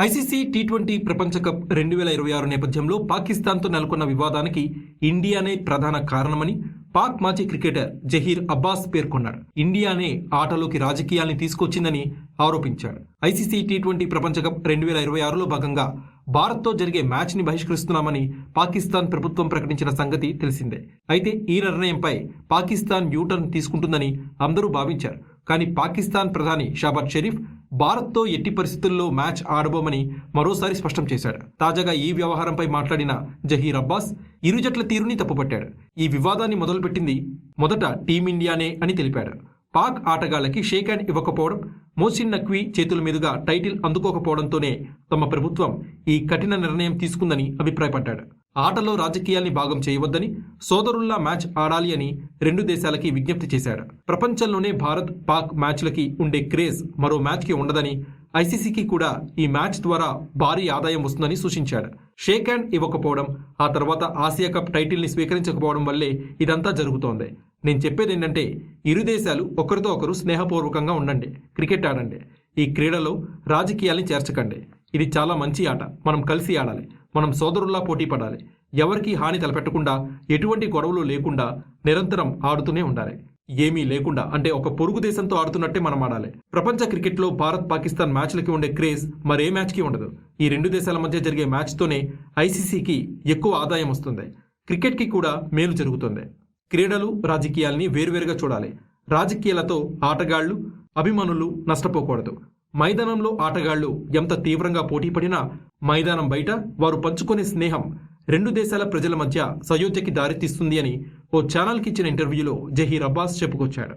ICC T20 ప్రపంచ cup 2026 నేపథ్యంలో పాకిస్తాన్తో నెలకొన్న వివాదానికి ఇండియానే ప్రధాన కారణమని పాక్ మాజీ క్రికెటర్ జహీర్ అబ్బాస్ పేర్కొన్నాడు. ఇండియానే ఆటలోకి రాజకీయాల్ని తీసుకొచ్చిందని ఆరోపించాడు. ఐసీసీ టీ20 ప్రపంచ కప్ 2026లో భాగంగా భారత్తో జరిగే మ్యాచ్ని బహిష్కరిస్తున్నామని పాకిస్తాన్ ప్రభుత్వం ప్రకటించిన సంగతి తెలిసిందే. అయితే ఈ నిర్ణయంపై పాకిస్తాన్ యూటర్న్ తీసుకుంటుందని అందరూ భావించారు. కానీ పాకిస్తాన్ ప్రధాని షాబాజ్ షరీఫ్ భారత్తో ఎట్టి పరిస్థితుల్లో మ్యాచ్ ఆడబోమని మరోసారి స్పష్టం చేశాడు. తాజాగా ఈ వ్యవహారంపై మాట్లాడిన జహీర్ అబ్బాస్ ఇరు జట్ల తీరుని తప్పుపట్టాడు. ఈ వివాదాన్ని మొదలుపెట్టింది మొదట టీమిండియానే అని తెలిపాడు. పాక్ ఆటగాళ్లకి షేక్ హ్యాండ్ ఇవ్వకపోవడం, మోసిన్ నఖ్వీ చేతుల మీదుగా టైటిల్ అందుకోకపోవడంతోనే తమ ప్రభుత్వం ఈ కఠిన నిర్ణయం తీసుకుందని అభిప్రాయపడ్డాడు. ఆటలో రాజకీయాల్ని భాగం చేయవద్దని, సోదరుల్లా మ్యాచ్ ఆడాలి అని రెండు దేశాలకి విజ్ఞప్తి చేశాడు. ప్రపంచంలోనే భారత్ పాక్ మ్యాచ్లకి ఉండే క్రేజ్ మరో మ్యాచ్కి ఉండదని, ఐసీసీకి కూడా ఈ మ్యాచ్ ద్వారా భారీ ఆదాయం వస్తుందని సూచించాడు. షేక్ హ్యాండ్ ఇవ్వకపోవడం, ఆ తర్వాత ఆసియా కప్ టైటిల్ని స్వీకరించకపోవడం వల్లే ఇదంతా జరుగుతోంది. నేను చెప్పేది ఏంటంటే ఇరు దేశాలు ఒకరితో ఒకరు స్నేహపూర్వకంగా ఉండండి, క్రికెట్ ఆడండి. ఈ క్రీడలో రాజకీయాల్ని చేర్చకండి. ఇది చాలా మంచి ఆట. మనం కలిసి ఆడాలి. మనం సోదరుల్లా పోటీ పడాలి. ఎవరికి హాని తలపెట్టకుండా, ఎటువంటి గొడవలు లేకుండా నిరంతరం ఆడుతూనే ఉండాలి. ఏమీ లేకుండా అంటే ఒక పొరుగు దేశంతో ఆడుతున్నట్టే మనం ఆడాలి. ప్రపంచ క్రికెట్లో భారత్ పాకిస్తాన్ మ్యాచ్లకి ఉండే క్రేజ్ మరే మ్యాచ్కి ఉండదు. ఈ రెండు దేశాల మధ్య జరిగే మ్యాచ్తోనే ఐసీసీకి ఎక్కువ ఆదాయం వస్తుంది. క్రికెట్కి కూడా మేలు జరుగుతుంది. క్రీడలు రాజకీయాల్ని వేరువేరుగా చూడాలి. రాజకీయాలతో ఆటగాళ్లు, అభిమానులు నష్టపోకూడదు. మైదానంలో ఆటగాళ్లు ఎంత తీవ్రంగా పోటీ పడినా మైదానం బయట వారు పంచుకునే స్నేహం రెండు దేశాల ప్రజల మధ్య సయోధ్యకి దారితీస్తుంది అని ఓ ఛానల్కి ఇచ్చిన ఇంటర్వ్యూలో జహీర్ అబ్బాస్ చెప్పుకొచ్చాడు.